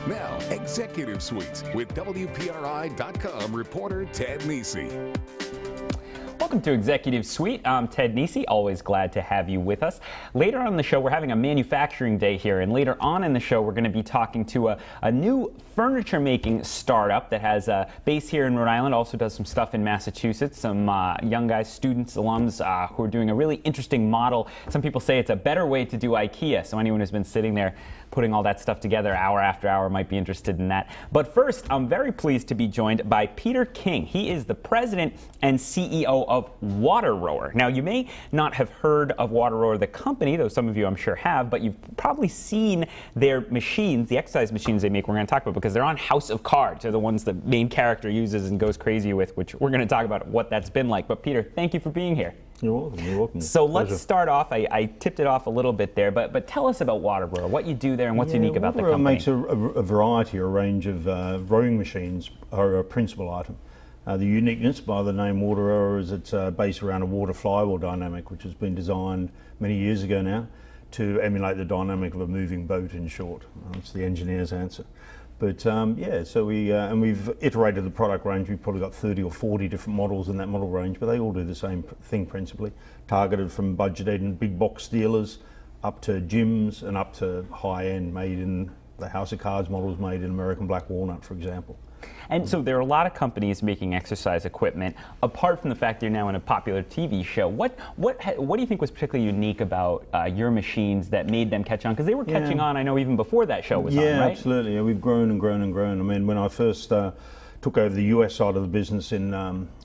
Now, Executive Suites with WPRI.com reporter Ted Nesi. Welcome to Executive Suite. I'm Ted Nesi, always glad to have you with us. Later on in the show, we're having a manufacturing day here, and later on in the show, we're going to be talking to a new furniture-making startup that has a base here in Rhode Island, also does some stuff in Massachusetts, some young guys, students, alums who are doing a really interesting model. Some people say it's a better way to do IKEA, so anyone who's been sitting there putting all that stuff together hour after hour might be interested in that. But first, I'm very pleased to be joined by Peter King. He is the president and CEO of WaterRower. Now, you may not have heard of WaterRower, the company, though some of you I'm sure have, but you've probably seen their machines, the exercise machines they make, we're going to talk about, because they're on House of Cards. They're the ones the main character uses and goes crazy with, which we're going to talk about what that's been like. But Peter, thank you for being here. You're welcome. You're welcome. So let's start off. I tipped it off a little bit there, but tell us about WaterRower, what you do there, and what's unique about the company. WaterRower makes a variety, a range of rowing machines are a principal item. The uniqueness by the name WaterRower is it's based around a water flywheel dynamic, which has been designed many years ago now to emulate the dynamic of a moving boat, in short. That's the engineer's answer. But yeah, so we've iterated the product range. We've probably got 30 or 40 different models in that model range, but they all do the same thing principally. Targeted from budgeted big box dealers up to gyms and up to high-end, made in the House of Cards models made in American black walnut, for example. And so there are a lot of companies making exercise equipment. Apart from the fact you're now in a popular TV show, what do you think was particularly unique about your machines that made them catch on? Because they were catching on, I know, even before that show was on, right? Yeah, absolutely. Yeah, we've grown and grown and grown. I mean, when I first took over the US side of the business in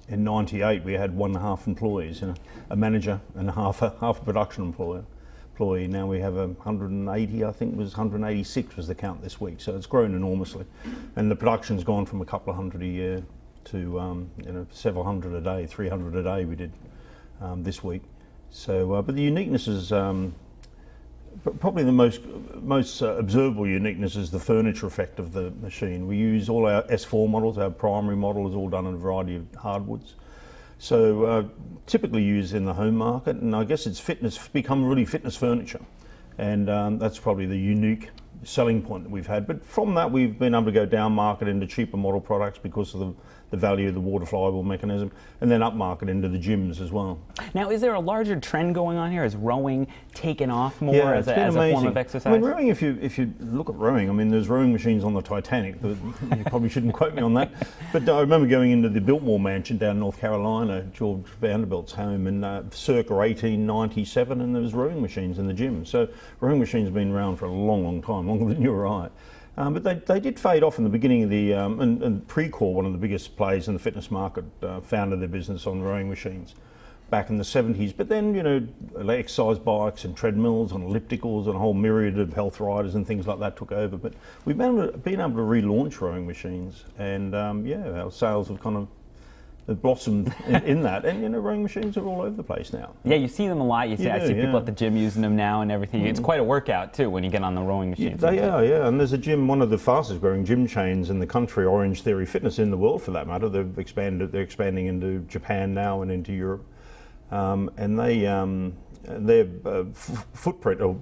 '98, we had 1.5 employees, a manager and half a production employee. Now we have 180, I think it was 186 was the count this week, so it's grown enormously. And the production's gone from a couple of hundred a year to several hundred a day, 300 a day we did this week. So, but the uniqueness is, probably the most observable uniqueness is the furniture effect of the machine. We use all our S4 models, our primary model is all done in a variety of hardwoods. So typically used in the home market, and I guess it's become really fitness furniture, and that's probably the unique selling point that we've had. But from that, we've been able to go down market into cheaper model products because of the value of the water flywheel mechanism, and then up market into the gyms as well. Now, is there a larger trend going on here? Has rowing taken off more as a form of exercise? I mean, rowing, if you look at rowing, I mean, there's rowing machines on the Titanic. You probably shouldn't quote me on that. But I remember going into the Biltmore Mansion down in North Carolina, George Vanderbilt's home, in circa 1897, and there was rowing machines in the gym. So rowing machines have been around for a long, long time, longer than you or I. But they did fade off in the beginning of the, and Precor, one of the biggest players in the fitness market, founded their business on rowing machines back in the 70s. But then, exercise bikes and treadmills and ellipticals and a whole myriad of health riders and things like that took over. But we've been able to relaunch rowing machines, and yeah, our sales have kind of blossomed in that, and rowing machines are all over the place now. Yeah, you see them a lot. I see people at the gym using them now and everything. It's quite a workout too when you get on the rowing machines. They are, yeah. And there's a gym, one of the fastest growing gym chains in the country, Orange Theory Fitness, in the world for that matter. They've expanded. They're expanding into Japan now and into Europe, and their footprint or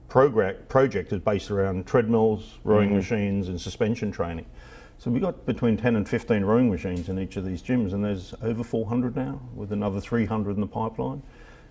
project is based around treadmills, rowing machines, and suspension training. So we've got between 10 and 15 rowing machines in each of these gyms, and there's over 400 now, with another 300 in the pipeline.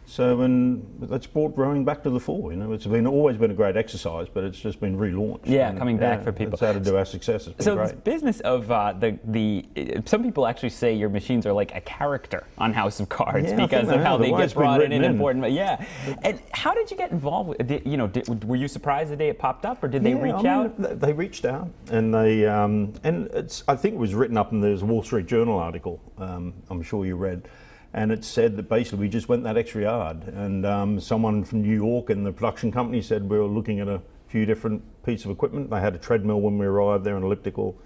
So, and that's brought rowing back to the fore. It's always been a great exercise, but it's just been relaunched. Yeah, coming back for people. That's how to do our success. It's been great. This business of some people actually say your machines are like a character on House of Cards because of how they get brought in important. Yeah. And how did you get involved with? Were you surprised the day it popped up, or did they reach out? They reached out, and they I think it was written up in the Wall Street Journal article. I'm sure you read. And it said that basically we just went that extra yard, and someone from New York in the production company said we were looking at a few different pieces of equipment. They had a treadmill when we arrived there, an elliptical,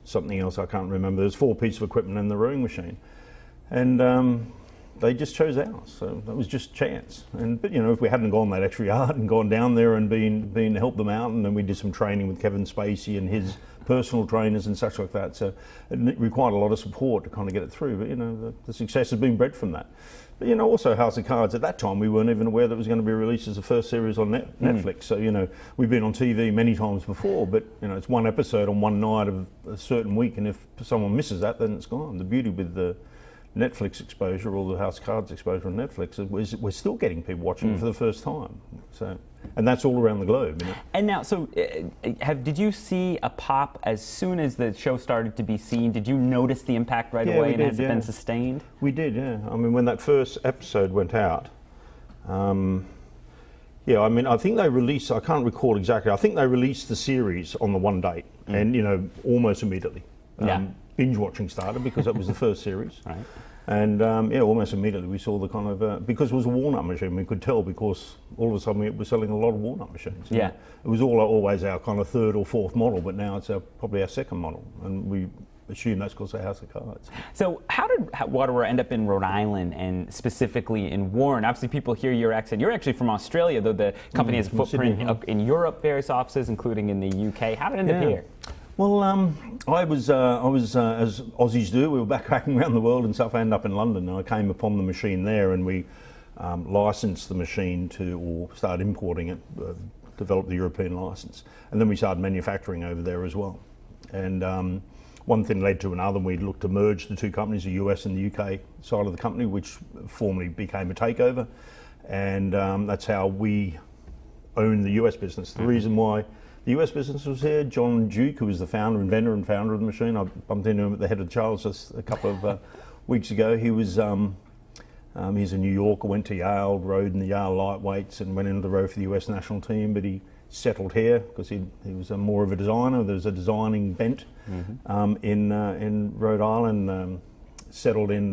something else I can't remember. There's 4 pieces of equipment in the rowing machine, and they just chose ours. So that was just chance. But if we hadn't gone that extra yard and gone down there and been helped them out, and then we did some training with Kevin Spacey and his personal trainers and such like that. So it required a lot of support to kind of get it through. But the success has been bred from that. But, you know, also House of Cards, at that time we weren't even aware that it was going to be released as the first series on Netflix. So, you know, we've been on TV many times before, but, you know, it's one episode on one night of a certain week, and if someone misses that, then it's gone. The beauty with the Netflix exposure or the House of Cards exposure on Netflix is we're still getting people watching it for the first time. So, and that's all around the globe. You know? And now, so did you see a pop as soon as the show started to be seen? Did you notice the impact right away, and has it been sustained? We did, yeah. I mean, when that first episode went out, yeah, I mean, I think they released, I can't recall exactly, I think they released the series on the one date, and, you know, almost immediately. Binge watching started because that was the first series. Right. And yeah, almost immediately we saw the kind of, because it was a walnut machine, we could tell because all of a sudden it was selling a lot of walnut machines. Yeah. It was always our kind of third or fourth model, but now it's probably our second model. And we assume that's because of House of Cards. So how did WaterRower end up in Rhode Island and specifically in Warren? Obviously people hear your accent. You're actually from Australia, though the company has a footprint in Europe, various offices, including in the UK. How did it end up here? Well, I was as Aussies do, we were backpacking around the world and stuff. I ended up in London, and I came upon the machine there, and we licensed the machine or started importing it, developed the European license, and then we started manufacturing over there as well. And one thing led to another, and we looked to merge the two companies, the US and the UK side of the company, which formally became a takeover, and that's how we own the US business. The reason why the US business was here, John Duke, who was the inventor and founder of the machine. I bumped into him at the head of Charles just a couple of weeks ago. He was, he's a New Yorker, went to Yale, rode in the Yale lightweights and went into the row for the US national team, but he settled here because he was more of a designer. There was a designing bent in Rhode Island, settled in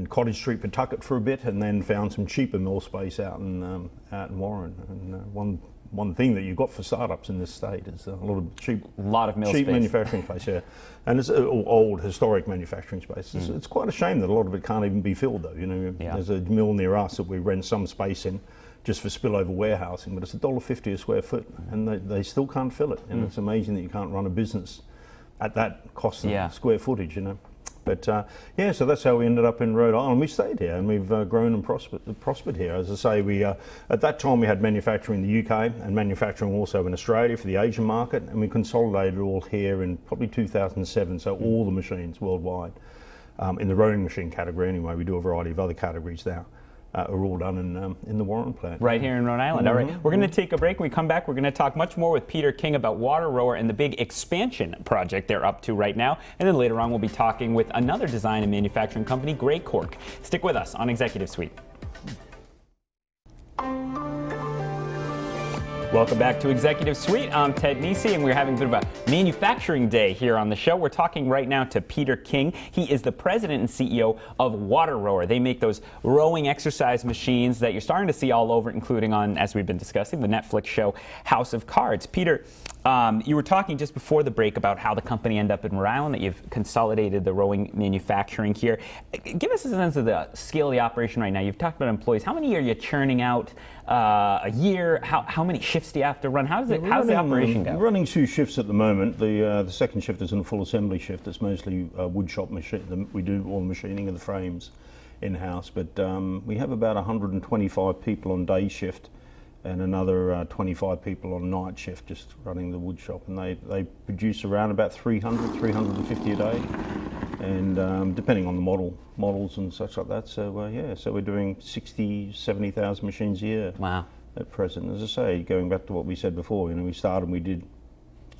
Cottage Street, Pawtucket for a bit, and then found some cheaper mill space out in Warren. And one thing that you've got for startups in this state is a lot of cheap manufacturing space, yeah. And it's old historic manufacturing space. It's quite a shame that a lot of it can't even be filled, though. You know, there's a mill near us that we rent some space in just for spillover warehousing, but it's $1.50 a square foot, and they still can't fill it. And it's amazing that you can't run a business at that cost of square footage, you know. But yeah, so that's how we ended up in Rhode Island. We stayed here, and we've grown and prospered here. As I say, we at that time we had manufacturing in the UK and manufacturing also in Australia for the Asian market, and we consolidated all here in probably 2007. So all the machines worldwide, in the rowing machine category anyway. We do a variety of other categories now. Are all done in the Warren plant. Right here in Rhode Island. All right, we're going to take a break. When we come back, we're going to talk much more with Peter King about WaterRower and the big expansion project they're up to right now. And then later on, we'll be talking with another design and manufacturing company, Greycork. Stick with us on Executive Suite. Welcome back to Executive Suite. I'm Ted Nisi, and we're having a bit of a manufacturing day here on the show. We're talking right now to Peter King. He is the president and CEO of WaterRower. They make those rowing exercise machines that you're starting to see all over, including on, as we've been discussing, the Netflix show House of Cards. Peter, you were talking just before the break about how the company ended up in Rhode Island, that you've consolidated the rowing manufacturing here. Give us a sense of the scale of the operation right now. You've talked about employees. How many are you churning out a year? How many shifts do you have to run? How's the operation go? We're running 2 shifts at the moment. The second shift is in a full assembly shift. It's mostly wood shop machine. We do all the machining of the frames in-house, but we have about 125 people on day shift and another 25 people on night shift just running the wood shop, and they produce around about 350 a day, and depending on the models and such like that. So yeah, so we're doing 70,000 machines a year. Wow. At present, as I say, going back to what we said before, you know, we started and we did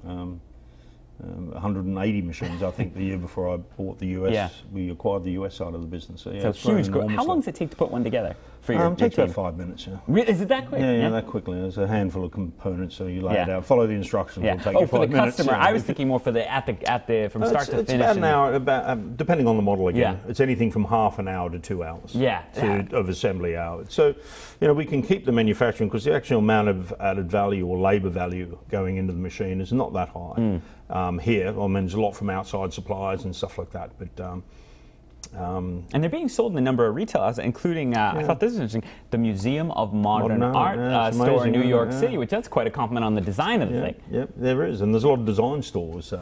180 machines, I think, the year before I bought the US. Yeah. We acquired the US side of the business. So, yeah, so huge growth. How long does it take to put one together for your It takes about 5 minutes. Yeah. Really? Is it that quick? Yeah, that quickly. There's a handful of components, so you lay it out, follow the instructions. It'll take you 5 minutes. For the customer, I was thinking more for the from start to finish. It's about an hour, depending on the model again. Yeah. It's anything from half an hour to 2 hours. Yeah. Of assembly hours. So, you know, we can keep the manufacturing because the actual amount of added value or labour value going into the machine is not that high. Here, I mean, there's a lot from outside suppliers and stuff like that, but and they're being sold in a number of retailers, including I thought this was interesting, the Museum of Modern Art store in New York City, which that's quite a compliment on the design of the thing. Yeah, there is, and there's a lot of design stores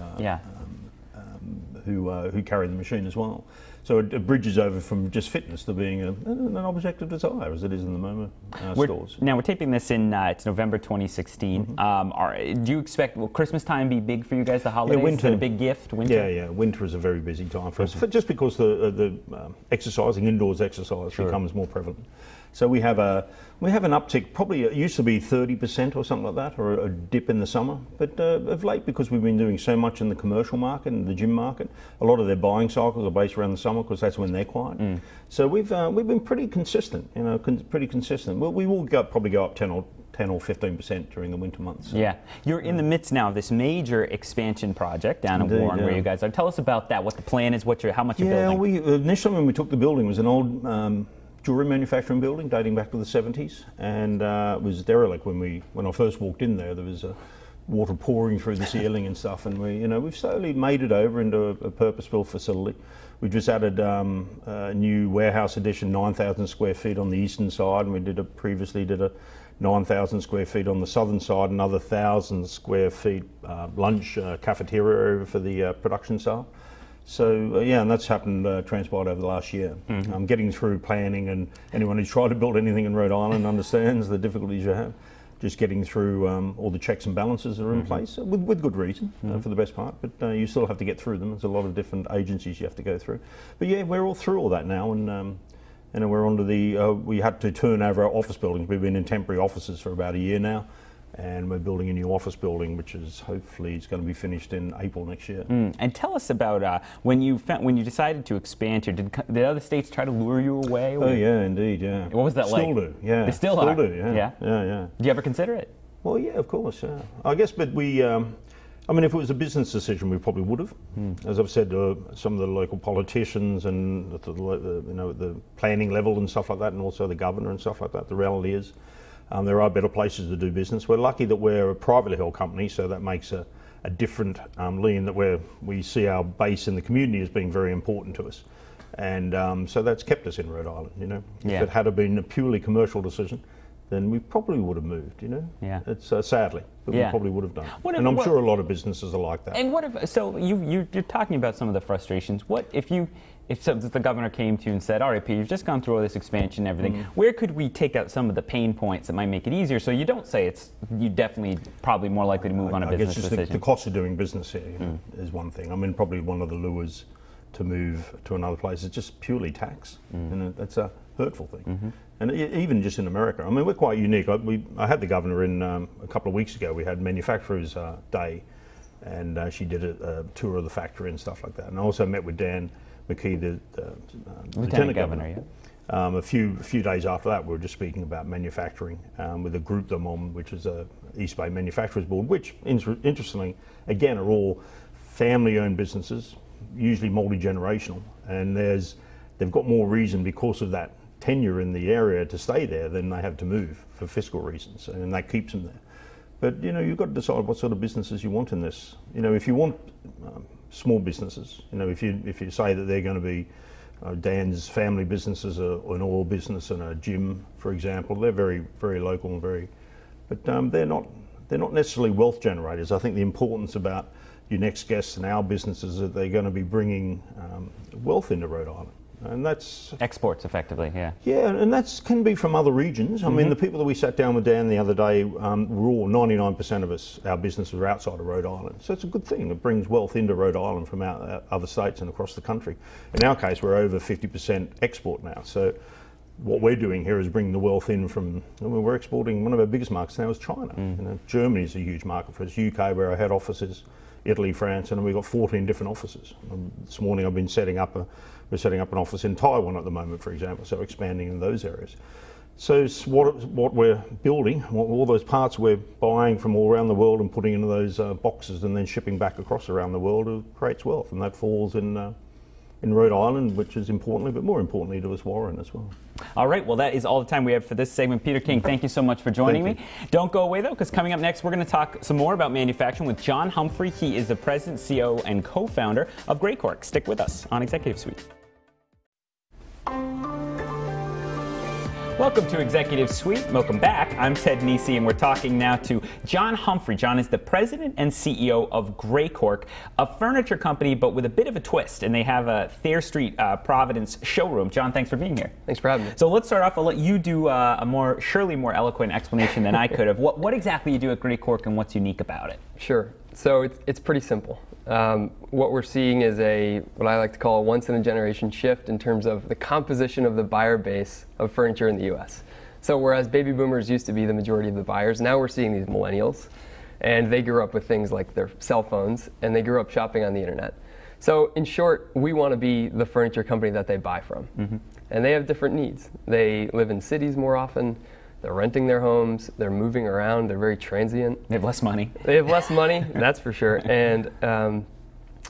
who carry the machine as well. So it bridges over from just fitness to being an object of desire, as it is in the moment stores. Now we're taping this in it's November 2016. Do you expect Christmas time be big for you guys? The holidays, winter, is it a big gift? Winter, yeah. Winter is a very busy time for us, just because the exercising, indoors exercise becomes more prevalent. So we have an uptick. Probably it used to be 30% or something like that, or a dip in the summer. But of late, because we've been doing so much in the commercial market and the gym market, a lot of their buying cycles are based around the summer because that's when they're quiet. So we've been pretty consistent. Pretty consistent. We will probably go up 10 or 15% during the winter months. So. Yeah, you're in the midst now of this major expansion project down in Warren, where you guys are. Tell us about that. What the plan is. How much you're building. Yeah, initially when we took the building, it was an old jewelry manufacturing building dating back to the 70s, and it was derelict when I first walked in there. There was water pouring through the ceiling and stuff, and we've slowly made it over into a purpose-built facility. We just added a new warehouse addition, 9,000 square feet on the eastern side, and we previously did a 9,000 square feet on the southern side, another 1,000 square feet lunch cafeteria area for the production staff. So and that's transpired over the last year. Getting through planning, and anyone who's tried to build anything in Rhode Island understands the difficulties you have. Just getting through all the checks and balances that are in place, with good reason for the best part, but you still have to get through them. There's a lot of different agencies you have to go through. But yeah, we're all through all that now, and we're onto we had to turn over our office buildings. We've been in temporary offices for about a year now. And we're building a new office building, which is hopefully it's going to be finished in April next year. And tell us about when you decided to expand here. Did other states try to lure you away? Oh yeah, indeed, yeah. What was that like? Still do, yeah. They still are? do, yeah. Do you ever consider it? Well, yeah, of course. Yeah. I guess, but we. I mean, if it was a business decision, we probably would have. As I've said, some of the local politicians and the planning level and stuff like that, and also the governor and stuff like that. The reality is. There are better places to do business. We're lucky that we're a privately held company, so that makes a different lean, that we see our base in the community as being very important to us. And so that's kept us in Rhode Island, If it had been a purely commercial decision, then we probably would have moved, Yeah. It's sadly, but we probably would have done. And I'm sure a lot of businesses are like that. And you're talking about some of the frustrations. What if the governor came to you and said, all right, Pete, you've just gone through all this expansion and everything, where could we take out some of the pain points that might make it easier, so you don't say you definitely probably more likely to move on a business decision? The cost of doing business here is one thing. I mean, probably one of the lures to move to another place is just purely tax. And that's a hurtful thing. And even just in America, I mean, we're quite unique. I had the governor in a couple of weeks ago. We had Manufacturers Day, and she did a tour of the factory and stuff like that. And I also met with Dan McKee, the Lieutenant Governor. A few days after that, we were just speaking about manufacturing with a group that I'm on, which is a East Bay Manufacturers Board, which interestingly, again, are all family-owned businesses, usually multi-generational, and they've got more reason because of that tenure in the area to stay there than they have to move for fiscal reasons, and that keeps them there. But you've got to decide what sort of businesses you want in this. If you want small businesses, if you say that they're going to be Dan's family businesses, an oil business and a gym, for example, they're very, very local and but they're not necessarily wealth generators. I think the importance about your next guests and our businesses is that they're going to be bringing wealth into Rhode Island. And that's exports, effectively, yeah. Yeah, and that can be from other regions. I mean, the people that we sat down with Dan the other day, were all 99% of us, our businesses are outside of Rhode Island. So it's a good thing. It brings wealth into Rhode Island from other states and across the country. In our case, we're over 50% export now. So what we're doing here is bringing the wealth in from. We're exporting. One of our biggest markets now is China. Germany is a huge market for us. UK, where our head office is. Italy, France, and we've got 14 different offices. This morning I've been setting up we're setting up an office in Taiwan at the moment, for example, so expanding in those areas. So what we're building, all those parts we're buying from all around the world and putting into those boxes and then shipping back across around the world, creates wealth, and that falls in Rhode Island, which is importantly, but more importantly to us, Warren as well. All right, well, that is all the time we have for this segment. Peter King, thank you so much for joining me. Don't go away, though, because coming up next, we're going to talk some more about manufacturing with John Humphrey. He is the president, CEO, and co-founder of Greycork. Stick with us on Executive Suite. Welcome to Executive Suite. Welcome back. I'm Ted Nisi, and we're talking now to John Humphrey. John is the president and CEO of Greycork, a furniture company, but with a bit of a twist. And they have a Thayer Street, Providence showroom. John, thanks for being here. Thanks for having me. So let's start off. I'll let you do surely more eloquent explanation than I could have. What exactly you do at Greycork and what's unique about it? Sure. So it's pretty simple. What we're seeing is what I like to call a once-in-a-generation shift in terms of the composition of the buyer base of furniture in the U.S. So whereas baby boomers used to be the majority of the buyers, now we're seeing these millennials, and they grew up with things like their cell phones, and they grew up shopping on the internet. So in short, we want to be the furniture company that they buy from. Mm-hmm. And they have different needs. They live in cities more often. They're renting their homes, they're moving around, they're very transient. They have less money. They have less money, that's for sure. And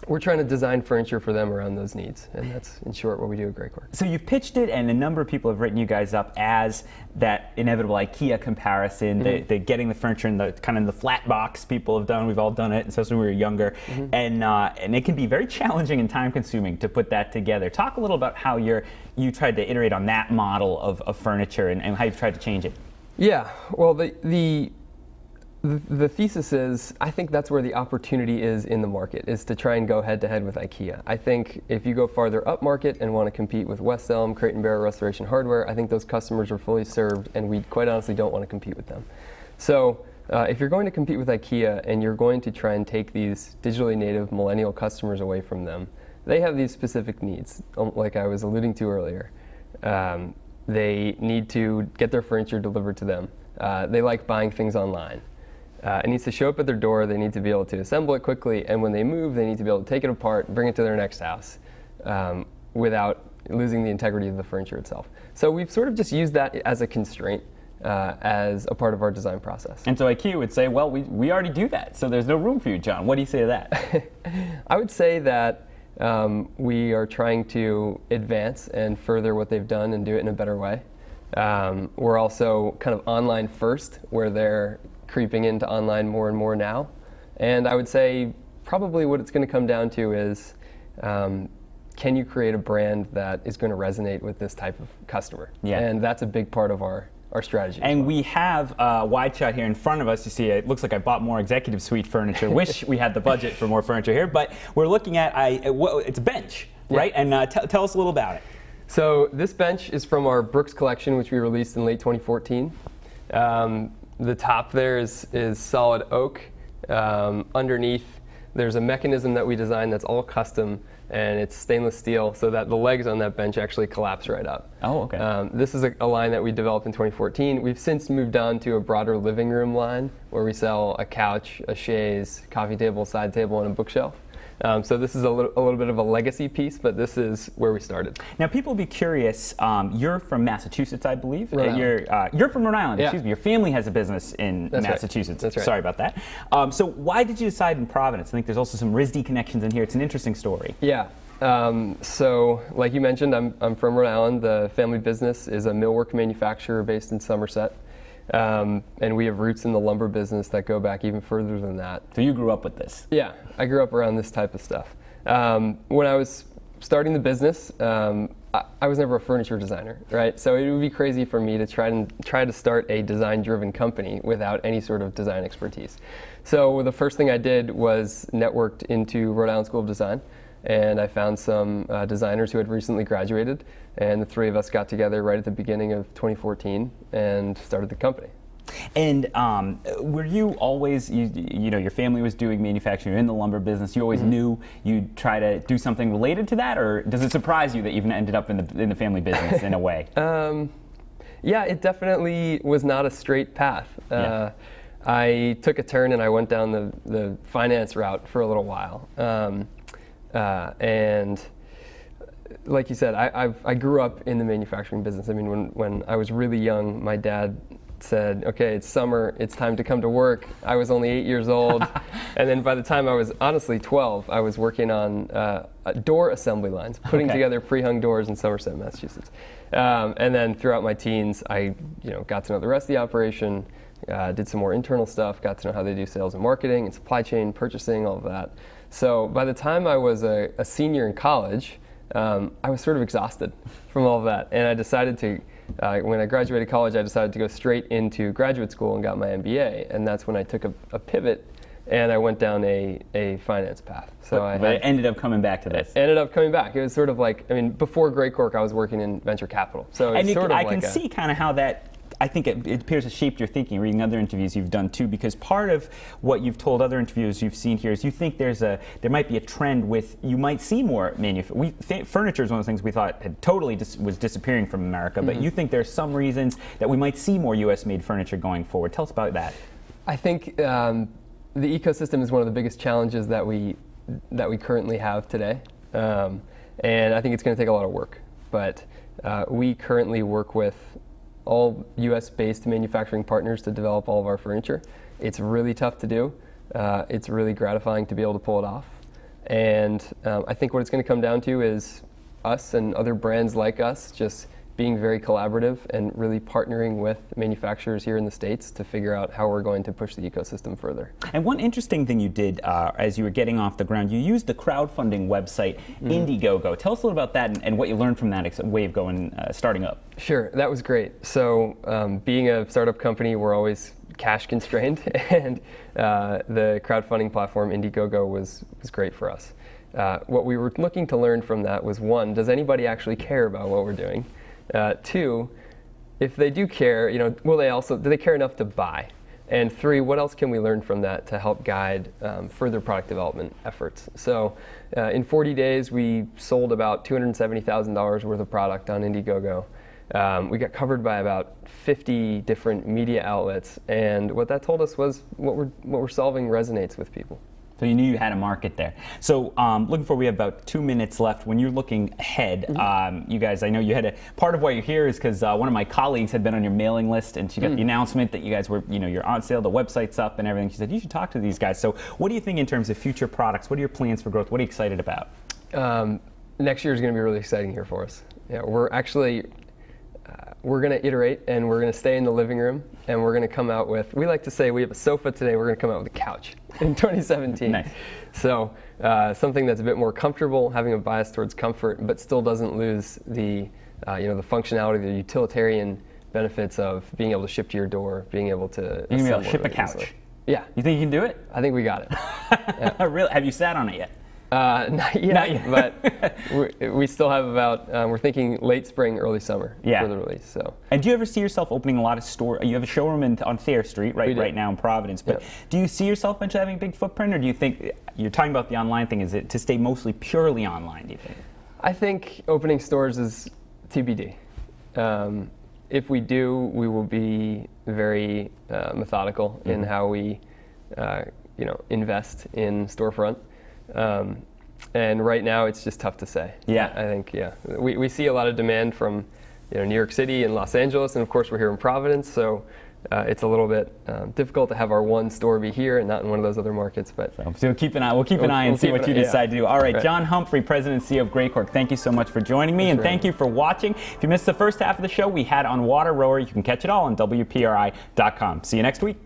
we're trying to design furniture for them around those needs. And that's, in short, what we do at Greycork. So you've pitched it, and a number of people have written you guys up as that inevitable IKEA comparison, mm-hmm. the getting the furniture in the kind of the flat box people have done. We've all done it, especially when we were younger. Mm-hmm. And it can be very challenging and time-consuming to put that together. Talk a little about how you tried to iterate on that model of furniture and how you've tried to change it. Yeah, well, the thesis is, I think that's where the opportunity is in the market, is to try and go head-to-head with IKEA. I think if you go farther up market and want to compete with West Elm, Crate & Barrel, Restoration Hardware, I think those customers are fully served, and we quite honestly don't want to compete with them. So if you're going to compete with IKEA and you're going to try and take these digitally native millennial customers away from them, they have these specific needs, like I was alluding to earlier. They need to get their furniture delivered to them. They like buying things online. It needs to show up at their door. They need to be able to assemble it quickly. And when they move, they need to be able to take it apart, bring it to their next house without losing the integrity of the furniture itself. So we've sort of just used that as a constraint as a part of our design process. And so IKEA would say, well, we already do that, so there's no room for you, John. What do you say to that? I would say that we are trying to advance and further what they've done and do it in a better way. We're also kind of online first, where they're creeping into online more and more now. And I would say probably what it's going to come down to is, can you create a brand that is going to resonate with this type of customer? Yeah. And that's a big part of our strategy. And we have a wide shot here in front of us. You see, it looks like I bought more executive suite furniture. Wish we had the budget for more furniture here, but we're looking at it's a bench, right? And tell us a little about it. So this bench is from our Brooks collection, which we released in late 2014. The top there is solid oak. Underneath, there's a mechanism that we designed that's all custom, and it's stainless steel so that the legs on that bench actually collapse right up. Oh, okay. This is a line that we developed in 2014. We've since moved on to a broader living room line where we sell a couch, a chaise, coffee table, side table, and a bookshelf. So this is a little bit of a legacy piece, but this is where we started. Now, people will be curious. You're from Massachusetts, I believe. Rhode You're from Rhode Island. Yeah. Excuse me. Your family has a business in Massachusetts. Right. That's right. Sorry about that. So why did you decide in Providence? I think there's also some RISD connections in here. It's an interesting story. Yeah. So, like you mentioned, I'm from Rhode Island. The family business is a millwork manufacturer based in Somerset. And we have roots in the lumber business that go back even further than that. So you grew up with this? Yeah, I grew up around this type of stuff. When I was starting the business, I was never a furniture designer, right? So it would be crazy for me to try to start a design-driven company without any sort of design expertise. So the first thing I did was networked into Rhode Island School of Design. And I found some designers who had recently graduated, and the three of us got together right at the beginning of 2014 and started the company. And were you always, you know, your family was doing manufacturing, you're in the lumber business, you always knew you'd try to do something related to that, or does it surprise you that you've ended up in the family business in a way? Yeah, it definitely was not a straight path. Yeah. I took a turn and I went down the finance route for a little while. And like you said, I grew up in the manufacturing business. I mean, when I was really young, my dad said, okay, it's summer, it's time to come to work. I was only 8 years old. And then by the time I was honestly 12, I was working on door assembly lines, putting together pre-hung doors in Somerset, Massachusetts. And then throughout my teens, I got to know the rest of the operation, did some more internal stuff, got to know how they do sales and marketing and supply chain, purchasing, all of that. So by the time I was a senior in college, I was sort of exhausted from all of that. And I decided to when I graduated college, I decided to go straight into graduate school and got my MBA, and that's when I took a pivot and I went down a finance path. So but it ended up coming back to this. It ended up coming back. It was sort of like, I mean, before Greycork, I was working in venture capital. So it's sort of I can see kind of how that, I think it appears to shape your thinking, reading other interviews you've done too, because part of what you've told other interviewers you've seen here is you think there might be a trend with, you might see more furniture is one of the things we thought had totally was disappearing from America, but you think there's some reasons that we might see more US made furniture going forward. Tell us about that. I think the ecosystem is one of the biggest challenges that we currently have today, and I think it's going to take a lot of work. But we currently work with all U.S.-based manufacturing partners to develop all of our furniture. It's really tough to do. It's really gratifying to be able to pull it off. And I think what it's going to come down to is us and other brands like us just being very collaborative and really partnering with manufacturers here in the States to figure out how we're going to push the ecosystem further. And one interesting thing you did as you were getting off the ground, you used the crowdfunding website Indiegogo. Tell us a little about that and what you learned from that way of starting up. Sure, that was great. So being a startup company, we're always cash constrained, and the crowdfunding platform Indiegogo was great for us. What we were looking to learn from that was, one, does anybody actually care about what we're doing? Two, if they do care, do they care enough to buy? And three, what else can we learn from that to help guide further product development efforts? So in 40 days, we sold about $270,000 worth of product on Indiegogo. We got covered by about 50 different media outlets, and what that told us was what we're solving resonates with people. So you knew you had a market there. So looking forward, we have about 2 minutes left. When you're looking ahead, you guys, I know you had part of why you're here is because one of my colleagues had been on your mailing list, and she got the announcement that you guys were, you're on sale, the website's up and everything. She said, you should talk to these guys. So what do you think in terms of future products? What are your plans for growth? What are you excited about? Next year is going to be really exciting here for us. Yeah, we're going to iterate, and we're going to stay in the living room, and we're going to come out with, we like to say we have a sofa today, we're going to come out with a couch in 2017. Nice. So something that's a bit more comfortable, having a bias towards comfort, but still doesn't lose the functionality, the utilitarian benefits of being able to ship to your door, being able to You're going to be able to ship a couch? Easily. Yeah. You think you can do it? I think we got it. Yeah. Really? Have you sat on it yet? Not yet. But we still have about, we're thinking late spring, early summer for the release. So. And do you ever see yourself opening a lot of stores? You have a showroom on Thayer Street right now in Providence, but do you see yourself eventually having a big footprint, or do you think, you're talking about the online thing, is it to stay mostly purely online, do you think? I think opening stores is TBD. If we do, we will be very methodical in how we invest in storefront. And right now, it's just tough to say. Yeah. I think, we see a lot of demand from New York City and Los Angeles, and of course we're here in Providence, so it's a little bit difficult to have our one store be here and not in one of those other markets. But so we'll keep an eye and see what you decide to do. All right, John Humphrey, President and CEO of Greycork, thank you so much for joining me, and thank you for watching. If you missed the first half of the show we had on WaterRower, you can catch it all on WPRI.com. See you next week.